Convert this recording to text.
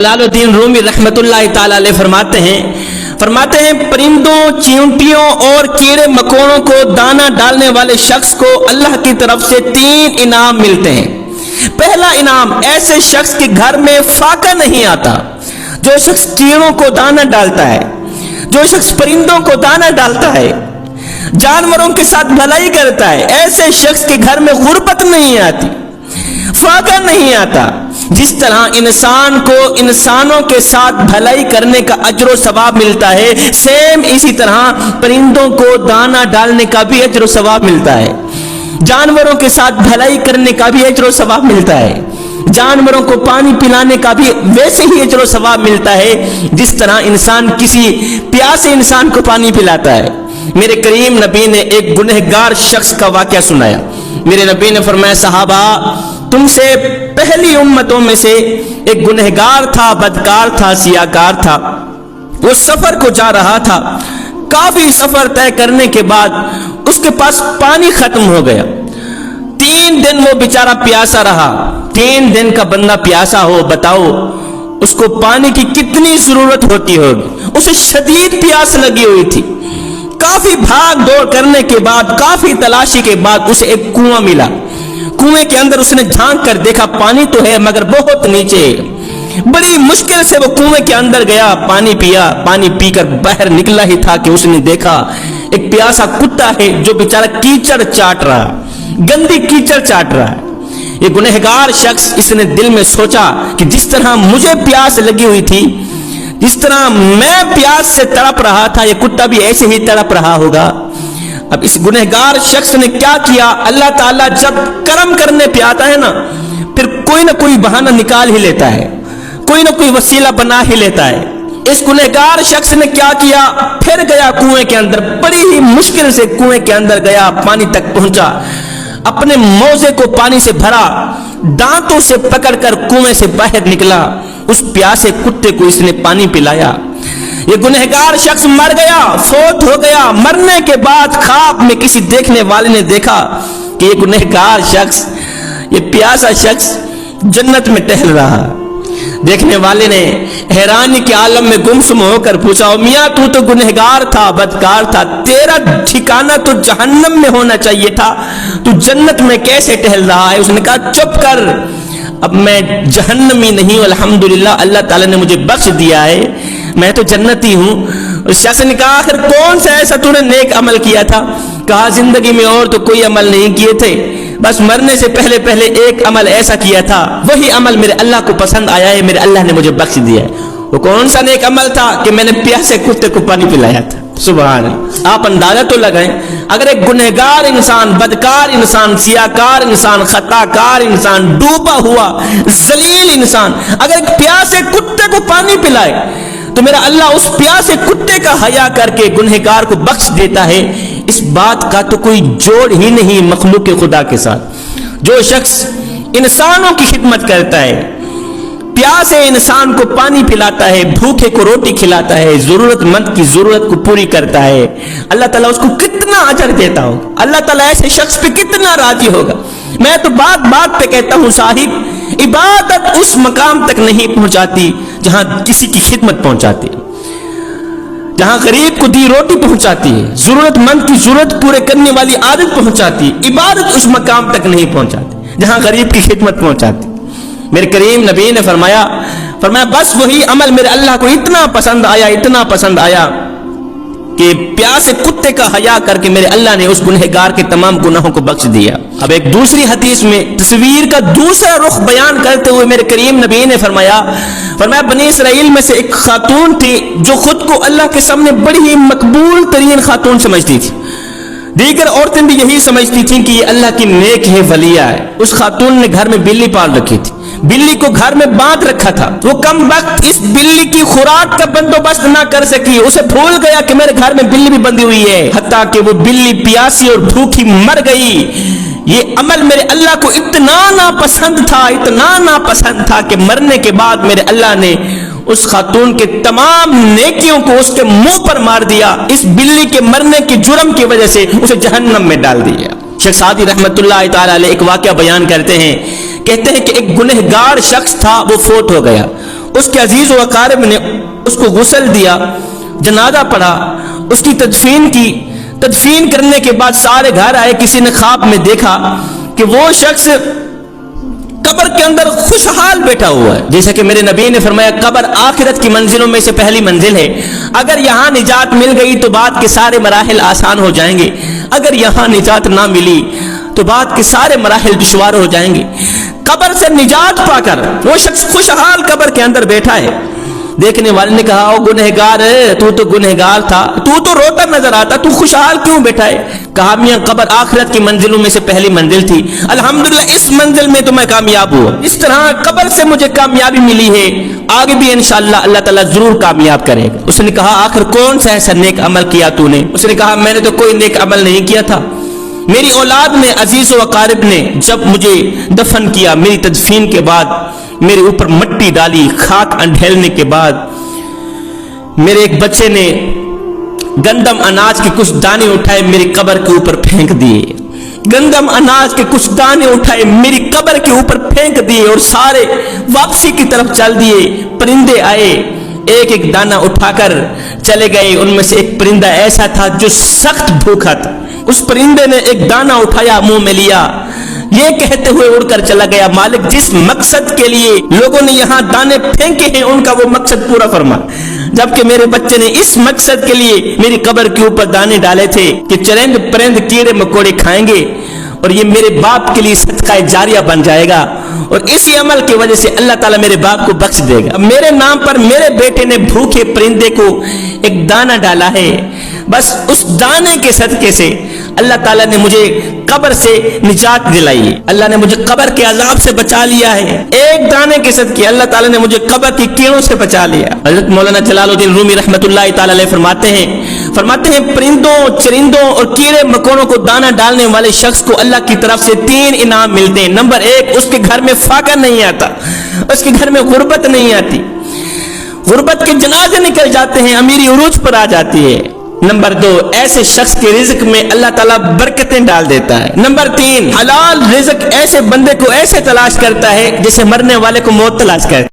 जलाल उद्दीन रूमी रहमतुल्लाह ताला अलैह फरमाते हैं परिंदों, चींटियों और कीड़े मकोड़ों को दाना डालने वाले शख्स को अल्लाह की तरफ से 3 इनाम मिलते हैं। पहला इनाम, ऐसे शख्स के घर में फाका नहीं आता। जो शख्स कीड़ों को दाना डालता है, जो शख्स परिंदों को दाना डालता है, जानवरों के साथ भलाई करता है, ऐसे शख्स के घर में गुर्बत नहीं आती, फाका नहीं आता। जिस तरह इंसान को इंसानों के साथ भलाई करने का अजर सवाब मिलता है, सेम इसी तरह परिंदों को दाना डालने का भी अजर सवाब मिलता है, जानवरों के साथ भलाई करने का भी अजर सवाब मिलता है, जानवरों को पानी पिलाने का भी वैसे ही अजर सवाब मिलता है जिस तरह इंसान किसी प्यासे इंसान को पानी पिलाता है। मेरे करीम नबी ने एक गुनहगार शख्स का वाकया सुनाया। मेरे नबी ने फरमाया, सहाबा, तुमसे पहली उम्मतों में से एक गुनहगार था, बदकार था, सियाकार था। वो सफर को जा रहा था। काफी सफर तय करने के बाद उसके पास पानी खत्म हो गया। 3 दिन वो बेचारा प्यासा रहा। 3 दिन का बंदा प्यासा हो, बताओ उसको पानी की कितनी जरूरत होती होगी। उसे शदीद प्यास लगी हुई थी। काफी भाग दौड़ करने के बाद, काफी तलाशी के बाद उसे एक कुआं मिला। कुएं के अंदर उसने झांक कर देखा, पानी तो है मगर बहुत नीचे। बड़ी मुश्किल से वो कुएं के अंदर गया, पानी पिया। पानी पीकर बाहर निकला ही था कि उसने देखा एक प्यासा कुत्ता है जो बेचारा कीचड़ चाट रहा, गंदी कीचड़ चाट रहा है। ये गुनहगार शख्स, इसने दिल में सोचा कि जिस तरह मुझे प्यास लगी हुई थी, जिस तरह मैं प्यास से तड़प रहा था, ये कुत्ता भी ऐसे ही तड़प रहा होगा। अब इस गुनहगार शख्स ने क्या किया, अल्लाह ताला जब करम करने पे आता है ना, फिर कोई ना कोई बहाना निकाल ही लेता है, कोई ना कोई वसीला बना ही लेता है। इस गुनहगार शख्स ने क्या किया, फिर गया कुएं के अंदर। बड़ी ही मुश्किल से कुएं के अंदर गया, पानी तक पहुंचा, अपने मौजे को पानी से भरा, दांतों से पकड़कर कुएं से बाहर निकला। उस प्यासे कुत्ते को इसने पानी पिलाया। ये गुनहगार शख्स मर गया, फौत हो गया। मरने के बाद ख्वाब में किसी देखने वाले ने देखा कि ये गुनहगार शख्स, ये प्यासा शख्स जन्नत में टहल रहा। देखने वाले ने हैरानी के आलम में गुमसुम होकर पूछा, ओ मियां, तू तो गुनहगार था, बदकार था, तेरा ठिकाना तो जहन्नम में होना चाहिए था, तू जन्नत में कैसे टहल रहा है? उसने कहा, चुप कर, अब मैं जहन्नमी नहीं हूं, अल्हम्दुलिल्लाह अल्लाह ताला ने मुझे बख्श दिया है, मैं तो जन्नती हूं। उस शख्स ने कहा, आखिर कौन सा ऐसा तूने नेक अमल किया था? कहा, जिंदगी में और तो कोई अमल नहीं किए थे, बस मरने से पहले पहले एक अमल ऐसा किया था, वही अमल मेरे अल्लाह को पसंद आया है, मेरे अल्लाह ने मुझे बख्श दिया है। वो कौन सा नेक अमल था कि मैंने प्यासे कुत्ते को पानी पिलाया था। सुभान अल्लाह। आप अंदाजा तो लगाएं, अगर एक गुनहगार इंसान, बदकार इंसान, सियाकार इंसान, खताकार इंसान, डूबा हुआ जलील इंसान अगर एक प्यासे कुत्ते को पानी पिलाए, तो मेरा अल्लाह उस प्यासे कुत्ते का हया करके गुनहगार को बख्श देता है। इस बात का तो कोई जोड़ ही नहीं मखलूक खुदा के साथ। जो शख्स इंसानों की खिदमत करता है, प्यासे इंसान को पानी पिलाता है, भूखे को रोटी खिलाता है, जरूरतमंद की जरूरत को पूरी करता है, अल्लाह ताला उसको कितना अजर देता होगा, अल्लाह ताला ऐसे शख्स पे कितना राजी होगा। मैं तो बात बात पे कहता हूं, साहिब, इबादत उस मकाम तक नहीं पहुंचाती जहां किसी की खिदमत पहुंचाती है, जहां गरीब को दी रोटी पहुंचाती है, जरूरतमंद की जरूरत पूरे करने वाली आदत पहुंचाती है। इबादत उस मकाम तक नहीं पहुंचाती जहां गरीब की खिदमत पहुंचाती। मेरे करीम नबी ने फरमाया बस वही अमल मेरे अल्लाह को इतना पसंद आया, इतना पसंद आया कि प्यासे कुत्ते का हया करके मेरे अल्लाह ने उस गुनहगार के तमाम गुनाहों को बख्श दिया। अब एक दूसरी हदीस में तस्वीर का दूसरा रुख बयान करते हुए मेरे करीम नबी ने फरमाया बनी इसराइल में से एक खातून थी जो खुद को अल्लाह के सामने बड़ी ही मकबूल तरीन खातून समझती थी। दीगर औरतें भी यही समझती थी कि ये अल्लाह की नेक है, वलिया है। उस खातून ने घर में बिल्ली पाल रखी थी, बिल्ली को घर में बांध रखा था। वो कम वक्त इस बिल्ली की खुराक का बंदोबस्त ना कर सकी, उसे भूल गया कि मेरे घर में बिल्ली भी बंधी हुई है, हत्ता कि वो बिल्ली प्यासी और भूखी मर गई। ये अमल मेरे अल्लाह को इतना नापसंद था, इतना नापसंद था कि मरने के बाद मेरे अल्लाह ने उस खातून के तमाम नेकियों को उसके मुंह पर मार दिया। इस बिल्ली के मरने के जुर्म की वजह से उसे जहन्नम में डाल दिया। शेख सादी रहमतुल्लाह ताला अलैह एक वाकया बयान करते हैं, कहते हैं कि एक गुनहगार शख्स था, वो फोत हो गया। اس کے عزیز و اقارب نے اس کو غسل دیا، جنازہ پڑھا، اس کی تدفین کی۔ تدفین کرنے کے بعد سارے گھر آئے، کسی نے خواب میں دیکھا کہ وہ شخص قبر کے اندر خوشحال بیٹھا ہوا ہے۔ جیسا کہ میرے نبی نے فرمایا قبر آخرت کی منزلوں میں سے پہلی منزل ہے، اگر یہاں نجات مل گئی تو بعد کے سارے مراحل آسان ہو جائیں گے، اگر یہاں نجات نہ ملی تو بعد کے سارے مراحل دشوار ہو جائیں گے۔ قبر سے نجات پا کر وہ شخص خوشحال قبر کے اندر بیٹھا ہے۔ دیکھنے والے نے کہا او گنہگار ہے، تو گنہگار تھا، تو روتا نظر آتا، تو خوشحال کیوں بیٹھا ہے؟ کہا میاں قبر آخرت کی منزلوں میں سے پہلی منزل تھی، الحمدللہ اس منزل میں تو میں کامیاب ہوا، اس طرح قبر سے مجھے کامیابی ملی ہے، آگے بھی انشاءاللہ اللہ تعالیٰ ضرور کامیاب کرے گا۔ اس نے کہا آخر کون سا ایسا نیک عمل کیا تو نے؟ اس نے کہا میں نے تو کوئی نیک عمل نہیں کیا تھا، میری اولاد نے، عزیز و اقارب نے جب مجھے دفن کیا، میری تدفین کے بعد میرے اوپر مٹی ڈالی، خاک انڈھیلنے کے بعد میرے ایک بچے نے گندم اناج کے کچھ دانے اٹھائے میری قبر کے اوپر پھینک دیے، گندم اناج کے کچھ دانے اٹھائے میری قبر کے اوپر پھینک دیے اور سارے واپسی کی طرف چل دیے۔ پرندے آئے، ایک ایک دانہ اٹھا کر چلے گئے، ان میں سے ایک پرندہ ایسا تھا جو سخت بھوکا تھا، اس پرندے نے ایک دانہ اٹھایا، منہ میں لیا، یہ کہتے ہوئے اڑ کر چلا گیا مالک جس مقصد کے لیے لوگوں نے یہاں دانے پھینکے ہیں ان کا وہ مقصد پورا فرما، جبکہ میرے بچے نے اس مقصد کے لیے میری قبر کے اوپر دانے ڈالے تھے کہ چرند پرند کیڑے مکوڑے کھائیں گے اور یہ میرے باپ کے لیے صدقہ جاریہ بن جائے گا، اور اسی عمل کی وجہ سے اللہ تعالیٰ میرے باپ کو بخش دے گا۔ میرے نام پر میرے بیٹے نے بھوکے پرندے کو ایک دانہ ڈالا ہے، بس اس دانے کے صدقے سے اللہ تعالیٰ نے مجھے قبر سے نجات دلائی، اللہ نے مجھے قبر کے عذاب سے بچا لیا ہے، ایک دانے کے صدقے اللہ تعالیٰ نے مجھے قبر کی کیڑوں سے بچا لیا۔ حضرت مولانا جلال الدین رومی رحمۃ اللہ تعالی علیہ فرماتے ہیں پرندوں، چرندوں اور کیڑے مکوڑوں کو دانہ ڈالنے والے شخص کو اللہ کی طرف سے 3 انعام ملتے ہیں۔ نمبر 1، اس کے گھر میں فاقہ نہیں آتا، اس کے گھر میں غربت نہیں آتی، غربت کے جنازے نکل جاتے ہیں، امیری عروج پر آ جاتی ہے۔ نمبر 2، ایسے شخص کے رزق میں اللہ تعالیٰ برکتیں ڈال دیتا ہے۔ نمبر 3، حلال رزق ایسے بندے کو ایسے تلاش کرتا ہے جیسے مرنے والے کو موت تلاش کرتا ہے۔